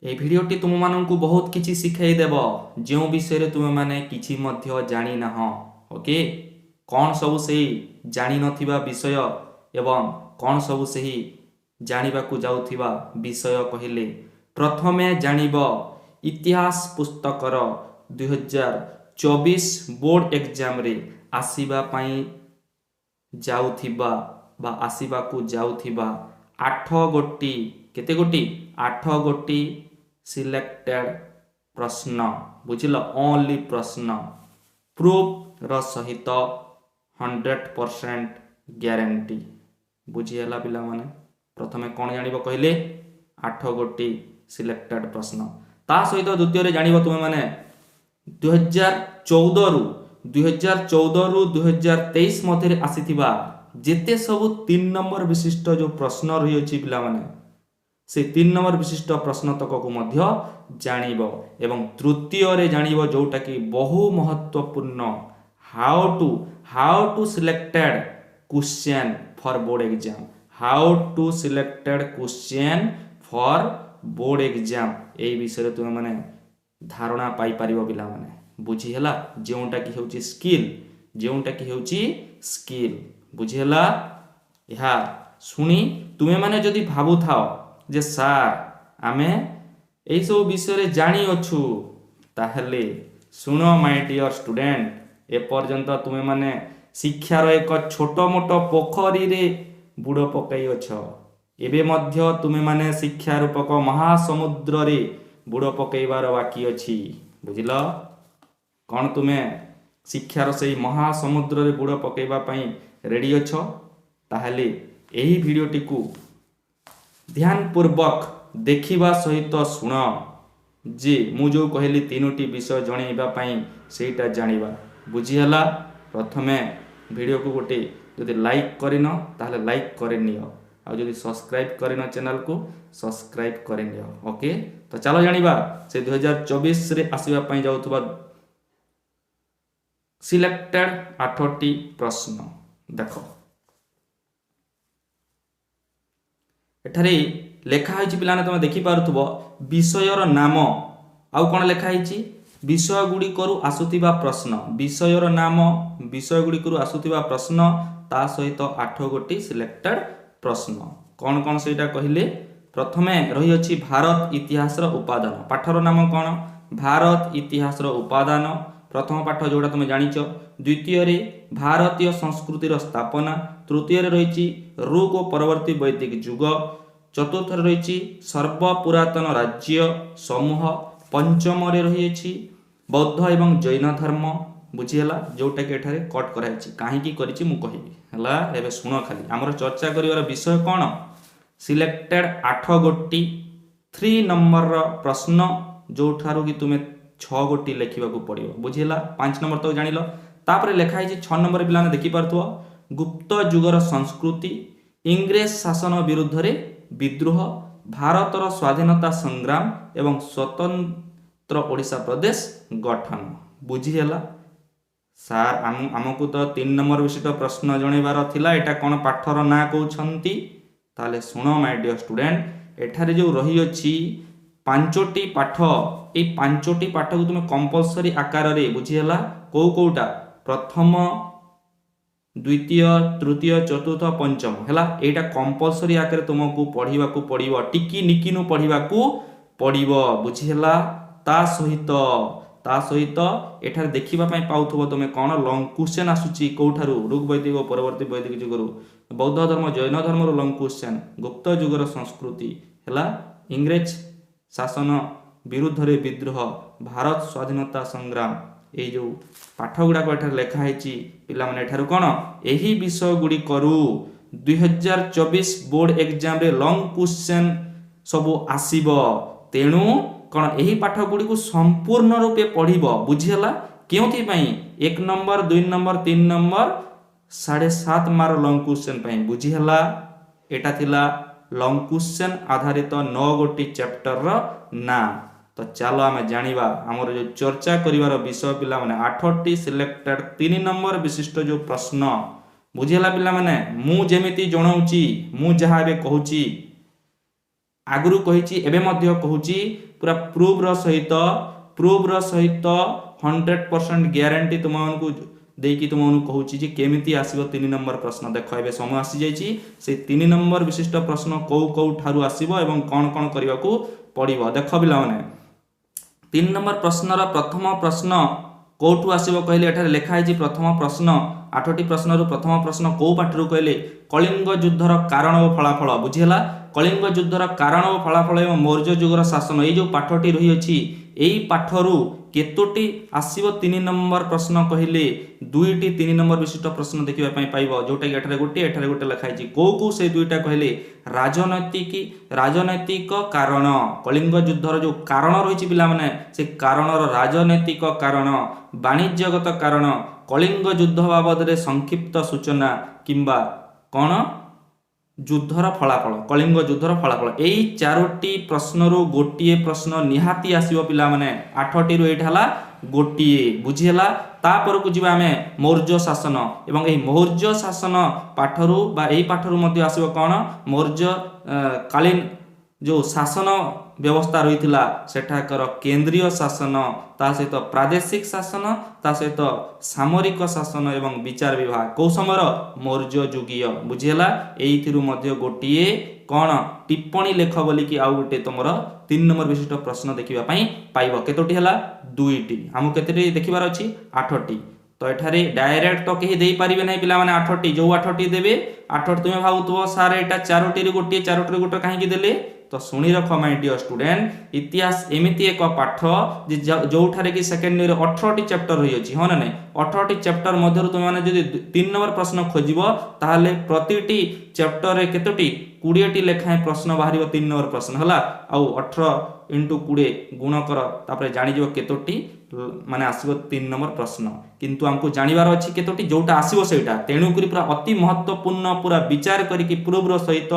এই ভিডিওটি ତୁମମାନଙ୍କୁ ବହୁତ କିଛି ଶିଖାଇ ଦେବ ଯେଉଁ ବିଷୟରେ ତୁମେମାନେ କିଛି ମଧ୍ୟ ଜାଣିନାହଁ। ଓକେ, କ'ଣ ସବୁ ସେହି ଜାଣିନଥିବା ବିଷୟ ଏବଂ କ'ଣ ସବୁ ସେହି ଜାଣିବାକୁ ଯାଉଥିବା ବିଷୟ କହିଲେ ପ୍ରଥମେ ଜାଣିବ ଇତିହାସ ପୁସ୍ତକର 2024 ବୋର୍ଡ଼ ଏକ୍ଜାମରେ ଆସିବା ପାଇଁ ଯାଉଥିବା ବା ଆସିବାକୁ ଯାଉଥିବା 8 ଗୋଟି କେତେ ଗୋଟି 8 ଗୋଟି सिलेक्टेड प्रश्न बुझिल ओनली प्रश्न प्रूफ र सहित 100% ग्यारंटी बुझीगला पिला माने प्रथमे कौन जानिबो कहले 8 गोटी सिलेक्टेड प्रश्न ता सहित द्वितीय रे जानिबो तुमे माने 2014 रु 2023 मध्य आसीथिबा जेते सब 3 नंबर विशिष्ट जो प्रश्न रही अछि पिला माने से 3 नंबर विशिष्ट प्रश्न तक को मध्य जानिबो एवं तृतीय रे जानिबो जोटा कि बहु महत्वपूर्ण how to selected question for board exam how to selected question for board exam ए विषय तुम माने धारणा पाई परिबो पिला माने बुझी हला जोटा कि होची स्किल जोटा कि होची स्किल बुझी हला यहा सुनी तुमे माने जदी भाबु थाओ जे सार आमे एई सब विषय जानी अछु ताहले सुनो माय डियर स्टूडेंट ए पर्यंत तुमे माने शिक्षार एक छोट मोट पोखरी रे बुड़ पकई अछ एबे मध्य तुमे माने शिक्षा रूपक महासमुद्र रे बुड़ पकईबार बाकी अछि बुझिलो कोन तुमे शिक्षार सेई महासमुद्र रे बुड़ पकईबा पई रेडी अछ ताहले एही भिडियोटी को ध्यान पूर्वक देखिबा सहित सुन जे मु जो कहली तीनोटी विषय जणैबा पई सेटा जानिबा बुझी हला प्रथमे वीडियो को गोटे जदि लाइक करिन ताहले लाइक करे नियो आ जदि सब्सक्राइब करिन चैनल को सब्सक्राइब करे नियो ओके तो चलो जानिबा से 2024 रे आसीबा पई जाउतबा सिलेक्टेड 8टी प्रश्न देखो एठारे लेखा होइछि पिलाने तुम देखि पारुथबो विषयर नाम आउ कोन लेखा होइछि विषय गुडी करू आसुतिबा प्रश्न विषयर नाम विषय गुडी करू आसुतिबा प्रश्न ता सहित 8 गोटी सिलेक्टेड प्रश्न कोन कोन सेटा कहिले प्रथमे रही अछि भारत इतिहास रो उपादान पाठर नाम कोन भारत इतिहास रो उपादान प्रथम पाठ जोडा तुम जानिचो द्वितीय रे भारतीय संस्कृति रो स्थापना तृतीय रे रहिछि रोग और परवर्ती वैदिक युग चतुर्थ रे रहिछि सर्व पुरातन राज्य समूह पंचम रे रहिछि बौद्ध एवं जैन धर्म बुझियला जोटा के एठारे कट कराइछि काहे की करिछि मु कहिबी हला एबे सुनो खाली हमर चर्चा करिवार विषय कोन सिलेक्टेड 8 गोटी 3 नंबर रो प्रश्न जोठारो कि तुमे 6 गोटी लेखिबा को पड़ियो बुझियला 5 नंबर तो जानिलो तापरे लेखा है 6 नंबर पिलाने देखि पारथो गुप्त युगर संस्कृति इंग्रेज शासन विरुद्ध रे विद्रोह भारतर स्वाधीनता संग्राम एवं स्वतंत्र ओडिशा प्रदेश गठन बुझिहेला सार हमकु तो 3 नंबर विशिष्ट प्रश्न जणेबार थिला एटा कोन पाठर ना कहउछंती ताले सुनो माय डियर स्टूडेंट एठारे जो रही अछि 5टी पाठ ए 5टी पाठ को तुम कंपलसरी आकार रे बुझिहेला कोउटा प्रथम द्वितीय तृतीय चतुर्थ पंचम हैला एटा कंपलसरी आकार तुमको पढ़िबा को पड़िबो टिकी निकिनु पढ़िबा को पड़िबो बुझिहेला ता सहित एठार देखिबा पई पाउथबो तुमे कोन लॉन्ग क्वेश्चन आसुची कोठारु ऋग वैदिक और परवर्ती वैदिक युगरु बौद्ध धर्म जैन धर्म रो लॉन्ग क्वेश्चन गुप्त युगर संस्कृति हैला इंग्रेज शासन विरुद्ध रे विद्रोह भारत स्वाधीनता संग्राम ए जो पाठ गुडा को एठार लेखा हैछि पिला माने एठार कोन एही विषय गुडी करू 2024 बोर्ड एग्जाम रे लॉन्ग क्वेश्चन सब आसीबो तेनु कोन एही पाठ गुडी को संपूर्ण रूपे पढिबो बुझियला केउथि पई 1 नंबर 2 नंबर 3 नंबर 7.5 मार लॉन्ग क्वेश्चन पई बुझियला एटा थिला लॉन्ग क्वेश्चन आधारित 9 गोटी चैप्टर रो ना तो चलो आम जानिबा हमर जो चर्चा करिवार विषय पिला माने 8टी सिलेक्टेड 3 नंबर विशिष्ट जो प्रश्न बुझिला पिला माने मु जेमिति जणाउची मु जहाबे कहूची आगुरु कहिछि एबे मध्य कहूछि पूरा प्रूफ रो सहित 100% ग्यारंटी तुमको देकी तुमको कहूछि जे केमिति आसीबो 3 नंबर प्रश्न। देखो एबे समय आसी जाइछि से 3 नंबर विशिष्ट प्रश्न कौ ठारू आसीबो एवं कोन कोन करबाकू पड़िबो। देखो पिला माने 3 नंबर प्रश्न रो प्रथम प्रश्न कोठू आसीबो कहले एठारे लेखा है प्रथम प्रश्न 8टी प्रश्न रु प्रथम प्रश्न को पाठरू कहले कलिंग युद्धर कारण और फलाफल बुझिला। कलिंग युद्धर कारण और फलाफल एवं मौर्य युगर शासन ये जो पाठटी रही अछि एई पाठरू केतोटी आसीबो 3 नंबर प्रश्न कहले 2टी 3 नंबर विशिष्ट प्रश्न देखिबा पई पाइबो जोटा कि एठारे गोटे लिखा है को से दुईटा कहले राजनैतिक कारण कलिंग युद्धर जो कारण रही पिला माने से कारणर राजनैतिक कारण वाणिज्यगत कारण कलिंग युद्ध बाबद रे संक्षिप्त सूचना किंबा कौन युद्धर फलाफल कलिंग युद्धर फलाफल एई 4टी प्रश्न रु गोटिए प्रश्न निहाती आसीबो पिला माने 8टी रु एठा हला गोटिए बुझिला। तापर को जिबा हमें मौर्य शासन एवं एई मौर्य शासन पाठरू बा एई पाठरू मध्ये आसीबो कौन मौर्य कालीन जो शासन व्यवस्था रही सेठाकर केंद्रीय शासन ता सहित प्रादेशिक शासन ता सहित सामरिक शासन एवं विचार विभाग कौ समय मौर्य युगीय बुझेला। एइथिरु मध्ये गोटिए कौन टिप्पणी लेख बोली कि आउ गोटे तुमर 3 नंबर विशिष्ट प्रश्न देखिबा पई पाइबो केतोटी हला 2टी हमु केतेटी देखिबार अछि 8टी। तो एठारे डायरेक्ट तो केही देई परिबे नै पिला माने 8टी जो 8टी देबे 8 तुमे भाबुतबो सार एटा 4टी रु गोटिए 4टी रु गोटे काहे कि देले तो शुणी रख माय डियर स्टूडेंट इतिहास एमिति एक पाठ जो ठारे कि सेकेंड ईयर 18टी चैप्टर रही अछि हो ना नै 18टी चैप्टर मध्यरु तुम माने जदि 3 नंबर प्रश्न खोजिबो ताहाले प्रतिटी चैप्टर रे केतोटी 20टी लेखाए प्रश्न बाहरिबो 3 नंबर प्रश्न हला आउ 18 * 20 गुण कर तापर जानि जिवो केतोटी माने आसीबो 3 नंबर प्रश्न किंतु हमको जानिबार अछि केतोटी जोटा आसीबो सेटा तेणु करी पूरा अति महत्वपूर्ण पूरा विचार करी कि प्रूफ रो सहित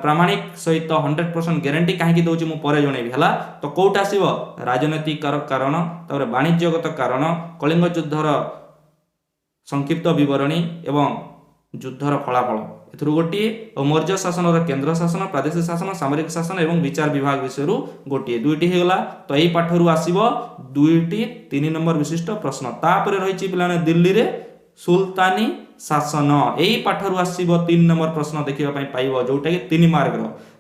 प्रामाणिक सहित 100% ग्यारंटी कहीं दौर मुझे पर जनइबी है तो कौट आसो राजनैतिक कारण तापर वाणिज्यगत कारण कलिंग युद्धर संक्षिप्त विवरणी एवं युद्धर फलाफल एथुर गोटे और मौर्य शासन केंद्र शासन प्रादेशिक शासन सामरिक शासन एवं विचार विभाग विषय गोटे 2टी होगा तो यही पाठर आसो 2टी 3 नंबर विशिष्ट प्रश्न तापर रही पे दिल्ली रे सुल्तानी शासन यही पाठर आसो 3 नंबर प्रश्न देखा पाइब जोटा कि 3 मार्क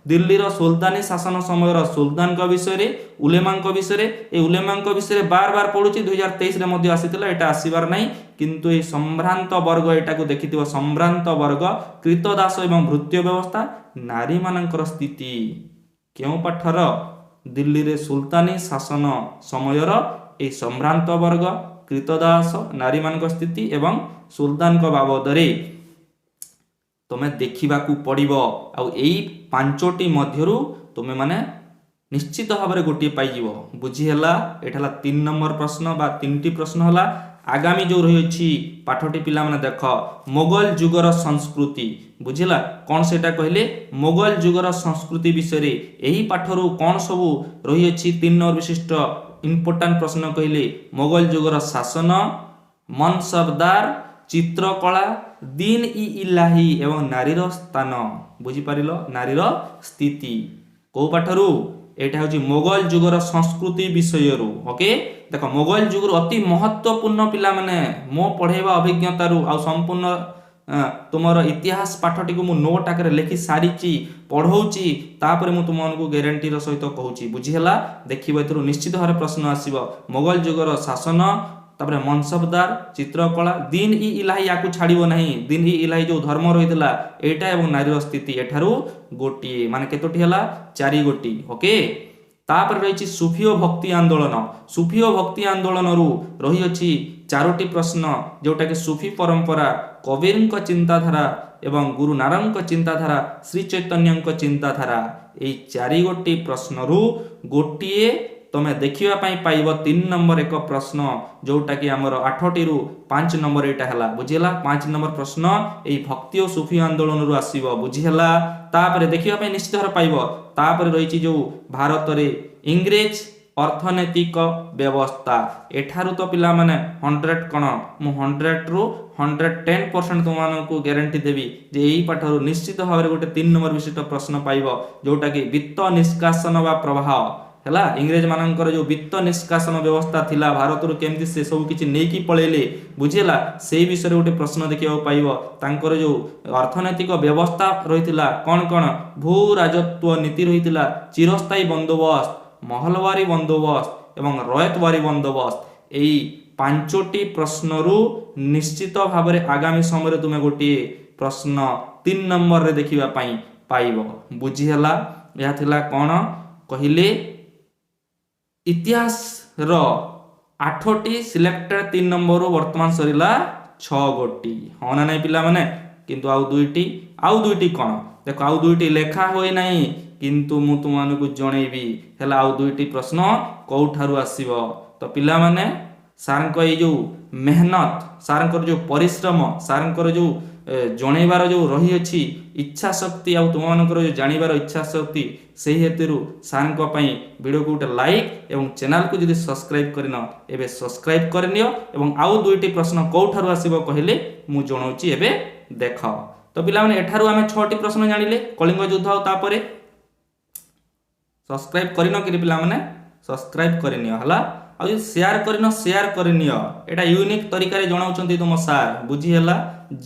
दिल्ली रो सुल्तानी शासन समय सुल्तान विषय रे उलेमा विषय ए उलेमा विषय बार बार पढ़ुची 2023 रे मध्य आसीतिला एटा आसीबार नाही किंतु ए संभ्रांत वर्ग एटा को देखिथिबो संभ्रांत वर्ग कृतदास एवं भृत्य व्यवस्था नारी मानकर स्थिति केउ पाठर दिल्ली रे सुल्तानी शासन समयर ए संभ्रांत वर्ग कृतदास नारी मानकर स्थिति एवं सुल्तान को बाबद रे तुम्हें देखा पड़ो आ 5टी मध्यरु तुम्हें माने निश्चित भाव में गोटे पाइब बुझीला एटा 3 नंबर प्रश्न बा 3टी प्रश्न हला। आगामी जो रही पाठटी पिला माने देख मोगल जुगर संस्कृति बुझिला कौन सेटा कहले मोगल जुगर संस्कृति विषय यही पाठरू कौन सब रही 3 नंबर विशिष्ट इंपोर्टेंट प्रश्न कहले मोगल जुगर शासन मनसबदार चित्रकला दीन इ इलाही एवं नारीर स्थान बुझीपार नारीर स्थिति कौ पाठरू एटा हूँ मोगल जुगर संस्कृति विषय ओके देख मोगल जुगर अति महत्वपूर्ण पिला माने मो पढ़ेवा अभिज्ञतारू आ संपूर्ण तुमर इतिहास पाठटी को मु नोट आकर लिखि सारी पढ़ौची तापर मु तुमको ग्यारंटी सहित कहूची बुझीला देखिबो एथुरु निश्चित भाव प्रश्न आसीबो मोगल जुगर शासन तापर मनसबदार चित्रकला दीन इ इलाही या छाड़ो ना दीन इ इलाही जो धर्म रही एटा एवं नारीर स्थिति एठारू गोटे माने केतोटी हला 4 गोटी ओके। तापर रही सुफी भक्ति आंदोलन सुफी भक्ति आंदोलन रही अछि 4टी प्रश्न जोटा कि सुफी परंपरा कबीर चिंताधारा एवं गुरु नानक चिंताधारा श्री चैतन्य चिंताधारा यही 4 गोटी प्रश्न गोटे तुम्हें देखा पाइब 3 नंबर एक प्रश्न जोटा कि आमर 8टी रु 5 नंबर एटा हला बुझीला 5 नंबर प्रश्न यही भक्ति और सुफी आंदोलन रु आसीबो बुझीला। तापर देखा निश्चित भाव पाइब तापर रही जो भारत रे इंग्रेज अर्थनैतिक व्यवस्था एठारू तो पिला माने 100 कण मु 100 रु 110% तुमको ग्यारंटी देवी जे यही पाठर निश्चित भाव में गोटे 3 नंबर विशिष्ट प्रश्न पाइब जोटा कि वित्त निष्कासन वा प्रभाव है इंग्रेज मानकर जो वित्त निष्कासन व्यवस्था थिला भारत केमती से सब किछि नेकी पळेले बुझिला से विषय गोटे प्रश्न देखिया पाइब तांकर जो अर्थनैतिक व्यवस्था रहितिला कौन कौन भू राजत्व नीति रहितिला चिरस्थायी बंदोबस्त महलवारी बंदोबस्त एवं रयतवारी बंदोबस्त यही 5टी प्रश्नरू निश्चित भाव में आगामी समय तुम गोटे प्रश्न 3 नंबर रे देखिबा पाई पाइब बुझीला यह थिला कौन कहिले इतिहास रो 8टी सिलेक्टेड 3 नंबर वर्तमान सरीला 6 गोटी हाँ ना नहीं पिला माने किंतु आउ दुईटी कौन देखो आउ दुईटी लेखा होई नहीं किंतु मु तुमको जनइबी हैला आउ दुईटी प्रश्न कौठारु आसीबो तो पिला माने सारंकर ये जो मेहनत सारंकर जो परिश्रम सारंकर जो जणेबार जो रही अछि इच्छा शक्ति आ तुम मानकर जो जानिबार इच्छा शक्ति से हेतु सारंक पई वीडियो को गोटे लाइक एवं चैनल को जदि सब्सक्राइब करन एबे सब्सक्राइब करनियो एवं आउ दुईटी प्रश्न कौठारु आसीबो कहले मु जणाउची एबे देख तो पिला माने एठारु आमे 6टी प्रश्न जानिले कलिंग युद्ध आ तापरे सब्सक्राइब करिनो कि पिला माने सब्सक्राइब करनियो हला आ शेयर करनियो एटा यूनिक तरीका रे जणाउचंती तुम सार बुझी हला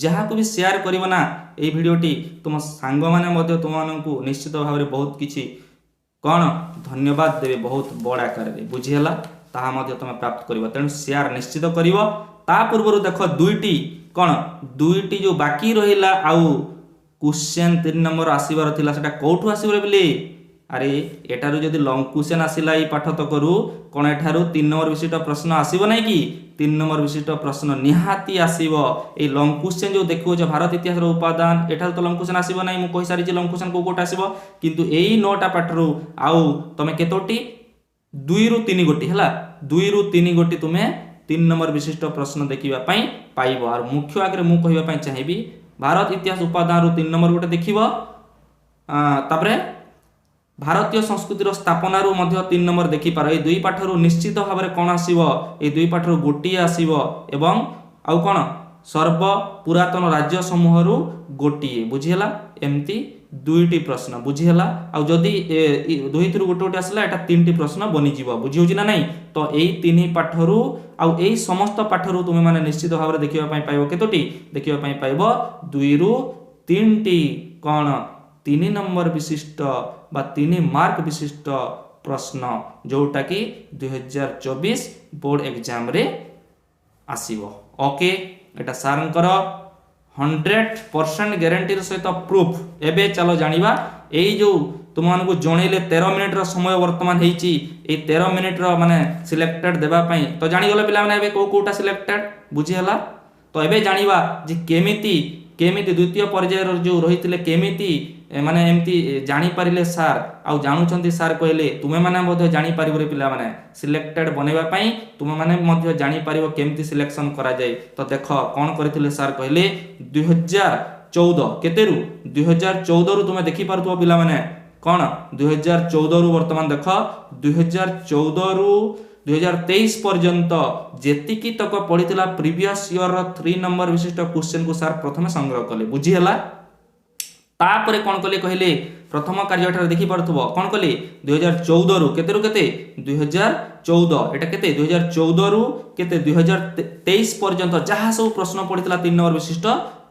जहा को भी शेयर करिवो ना ए वीडियोटी तुम सांग माने मध्ये तुम माननकु निश्चित भाव में बहुत किछि कोन धन्यवाद देबे बहुत बड़ आकार रे बुझी हला ताहा मध्ये तुम प्राप्त करिवो तेनु शेयर निश्चित करिवो ता पूर्व देखो दुईटी जो बाकी रहिला आउ क्वेश्चन 3 नंबर आसीबार थिला सेटा कोठु आसीबो बोली अरे एटारू जदि लॉन्ग क्वेश्चन आसिला ई पाठ तो करू कोन एठारू 3 नंबर विशिष्ट प्रश्न आसीबो नै कि 3 नंबर विशिष्ट प्रश्न निहाती आसीबो ए लॉन्ग क्वेश्चन जो देखो जे भारत इतिहास रो उपादान एठारू तो लॉन्ग क्वेश्चन आसीबो नै मु कहि सारी जे लॉन्ग क्वेश्चन को कोट आसीबो किंतु एई 9टा पाठरू आउ तमे केतोटी 2 रु 3 गोटी हला 2 रु 3 गोटी तुमे 3 नंबर विशिष्ट प्रश्न देखिबा पई पाइबो और मुख्य आगे मु कहिबा पई चाहिबी भारत इतिहास उपादान रु 3 नंबर गोटे देखिबो तापरे भारतीय संस्कृतिर स्थापना रु मध्य 3 नंबर देखि पार ए दुई पाठरू निश्चित भाव में कौन आसीबो ए दुई पाठरू गोटिए आसीबो एवं आउ कौन सर्व पुरातन राज्य समूह रु गोटिए बुझिहला एमती दुईटी प्रश्न बुझिहला आउ जदी दुईथरु गोटे गोटे आसला एटा 3टी प्रश्न बनि जीवो बुझि होछि ना नहीं तो एई 3 पाठरू आउ एई समस्त पाठरू तुमे माने निश्चित भाव में देखिबा पई पाइबो केतोटी देखिबा पई पाइबो 2 रु 3टी कौन 3 नंबर विशिष्ट बा 3 मार्क विशिष्ट प्रश्न जोटा कि 2024 बोर्ड एग्जाम रे आसीबो ओके एटा सारंकर 100% ग्यारंटी सहित प्रूफ एबे चलो जानिबा एई जो तुम मानकु जणैले 13 मिनिट रो समय वर्तमान हेची ए 13 मिनिट रो माने सिलेक्टेड देबा पई तो जानि गलो पिला माने एबे कोटा सिलेक्टेड बुझी हला तो एबे जानिबा जे केमिति द्वितीय पर्यायर जो रहितिले केमिति माने एमती जानी पारिले सार आउ जानुछंती सार कहले तुमे माने मध्ये जानी पारिबो रे पिला माने सिलेक्टेड बनेबा पई तुमे माने मध्ये जानी पारिबो केमती सिलेक्शन करा जाय तो देखो कोन करथिले सार कहले 2014 केतेरु 2014 रु तुमे देखि पारथुबो पिला माने कोन 2014 रु वर्तमान देखो 2014 रु 2023 पर्यंत जेतिकी तक पढ़िथिला प्रीवियस ईयर रो 3 नंबर विशिष्ट क्वेश्चन को सार प्रथमे संग्रह कले बुझी हला तापरे कोन कले कहले प्रथम कार्य एठार देखि परथबो कोन कले 2014 रु केते 2014 एटा केते 2014 रु केते 2023 पर्यंत जहा सब प्रश्न पढ़ितला 3 नंबर विशिष्ट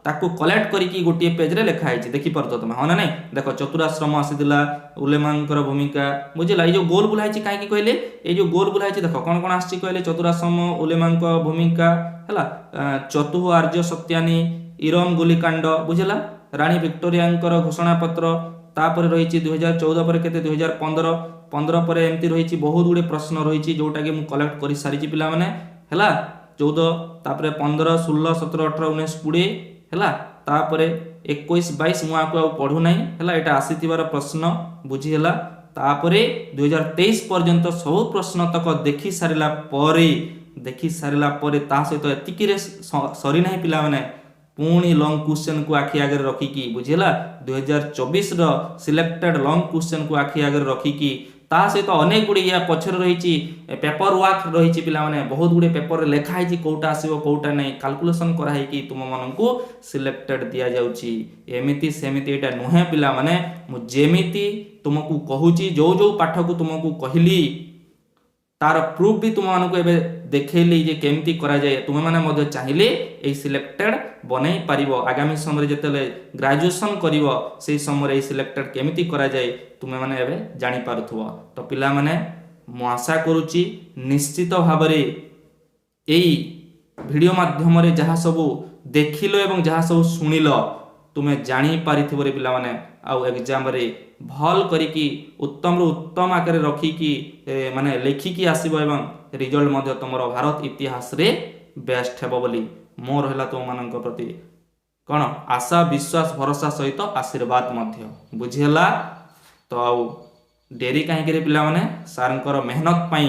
ताकू कलेक्ट करिकी गोटे पेज रे लिखा है देखि परतो तमे हां ना नहीं देखो चतुराश्रम आसीदिला उलेमानकर भूमिका बुझिला ए जो गोल बुलाइ छि काहे की कहले ए जो गोल बुलाइ छि देखो कोन कोन आछि कहले चतुराश्रम उलेमानकर भूमिका हला चतुह आर्य सत्यानी इरम गुलिकांड बुझिला रानी विक्टोरियांकर घोषणा पत्र तापर रहिछि 2014 पर केते 2015 पर एमती रहिछि बहुत गुडे प्रश्न रहिछि जोटा कि मु कलेक्ट करि सारि छि पिला माने हला 14 तापर 15 16 17 18 19 20 हला तापर 21 22 मु आको पढु नै हला एटा आसीतिबार प्रश्न बुझी हला तापर 2023 पर्यंत सब प्रश्न तक देखि सारिला परे ता सहित एतिकी रे सरी नै पिला माने पुणी लॉन्ग क्वेश्चन को आखि आगे रखिकी बुझेला 2024 रो सिलेक्टेड लॉन्ग क्वेश्चन को आखि आगे रखिकी ତା ସହିତ ଅନେକ ଗୁଡ଼ିଏ ୟା ପଛରେ ରହିଛି ପେପର ୱାର୍କ ରହିଛି ପିଲାମାନେ, ବହୁତ ଗୁଡ଼ିଏ ପେପରରେ ଲେଖା ହେଇଛି କେଉଁଟା ଆସିବ କେଉଁଟା ନାହିଁ, କାଲକୁଲେସନ୍ କରାହେଇକି ତୁମମାନଙ୍କୁ ସିଲେକ୍ଟେଡ଼ ଦିଆଯାଉଛି। ଏମିତି ସେମିତି ଏଇଟା ନୁହେଁ ପିଲାମାନେ, ମୁଁ ଯେମିତି ତୁମକୁ କହୁଛି ଯେଉଁ ଯେଉଁ ପାଠକୁ ତୁମକୁ କହିଲି ତାର ପ୍ରୁଫ୍ ବି ତୁମମାନଙ୍କୁ ଏବେ ଦେଖେଇଲି ଯେ କେମିତି କରାଯାଏ। ତୁମେମାନେ ମଧ୍ୟ ଚାହିଁଲେ এই ସିଲେକ୍ଟେଡ଼ ବନେଇ ପାରିବ। ଆଗାମୀ ସମୟରେ ଯେତେବେଳେ ଗ୍ରାଜୁଏସନ୍ କରିବ ସେହି ସମୟରେ এই ସିଲେକ୍ଟେଡ଼ କେମିତି କରାଯାଏ ତୁମେମାନେ ଏବେ ଜାଣିପାରୁଥିବ। ତ ପିଲାମାନେ ମୁଁ ଆଶା କରୁଛି ନିଶ୍ଚିତ ଭାବରେ এই ଭିଡ଼ିଓ ମାଧ୍ୟମରେ ଯାହା ସବୁ ଦେଖିଲ ଏବଂ ଯାହା ସବୁ ଶୁଣିଲ ତୁମେ ଜାଣିପାରିଥିବରେ ପିଲାମାନେ, ଆଉ ଏକ୍ଜାମରେ ଭଲ କରିକି ଉତ୍ତମରୁ ଉତ୍ତମ ଆକାରରେ ରଖିକି ମାନେ ଲେଖିକି ଆସିବ ଏବଂ ରିଜଲ୍ଟ ମଧ୍ୟ ତୁମର ଭାରତ ଇତିହାସରେ ବେଷ୍ଟ ହେବ ବୋଲି ମୋର ହେଲା ତୁମମାନଙ୍କ ପ୍ରତି କ'ଣ ଆଶା, ବିଶ୍ୱାସ, ଭରସା ସହିତ ଆଶୀର୍ବାଦ ମଧ୍ୟ। ବୁଝିହେଲା? ତ ଆଉ ଡେରି କାହିଁକି ପିଲାମାନେ, ସାର୍ଙ୍କର ମେହନତ ପାଇଁ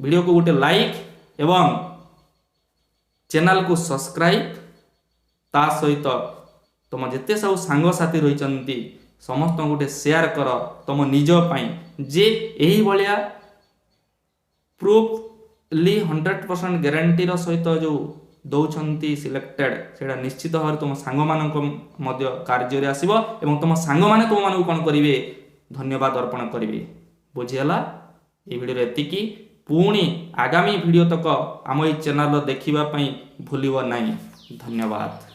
ଭିଡ଼ିଓକୁ ଗୋଟେ ଲାଇକ୍ ଏବଂ ଚ୍ୟାନେଲକୁ ସବସ୍କ୍ରାଇବ୍, ତା ସହିତ ତୁମ ଯେତେ ସବୁ ସାଙ୍ଗସାଥି ରହିଛନ୍ତି ସମସ୍ତଙ୍କୁ ଗୋଟେ ସେୟାର କର ତୁମ ନିଜ ପାଇଁ, ଯେ ଏହିଭଳିଆ ପ୍ରୁଫଲି 100% ଗ୍ୟାରେଣ୍ଟିର ସହିତ ଯେଉଁ ଦେଉଛନ୍ତି ସିଲେକ୍ଟେଡ଼, ସେଇଟା ନିଶ୍ଚିତ ଭାବରେ ତୁମ ସାଙ୍ଗମାନଙ୍କ ମଧ୍ୟ କାର୍ଯ୍ୟରେ ଆସିବ ଏବଂ ତୁମ ସାଙ୍ଗମାନେ ତୁମମାନଙ୍କୁ କ'ଣ କରିବେ, ଧନ୍ୟବାଦ ଅର୍ପଣ କରିବେ। ବୁଝିହେଲା? এই ଭିଡ଼ିଓରେ ଏତିକି। ପୁଣି ଆଗାମୀ ଭିଡ଼ିଓ ତକ ଆମ ଏହି ଚ୍ୟାନେଲର ଦେଖିବା ପାଇଁ ଭୁଲିବ ନାହିଁ। ଧନ୍ୟବାଦ।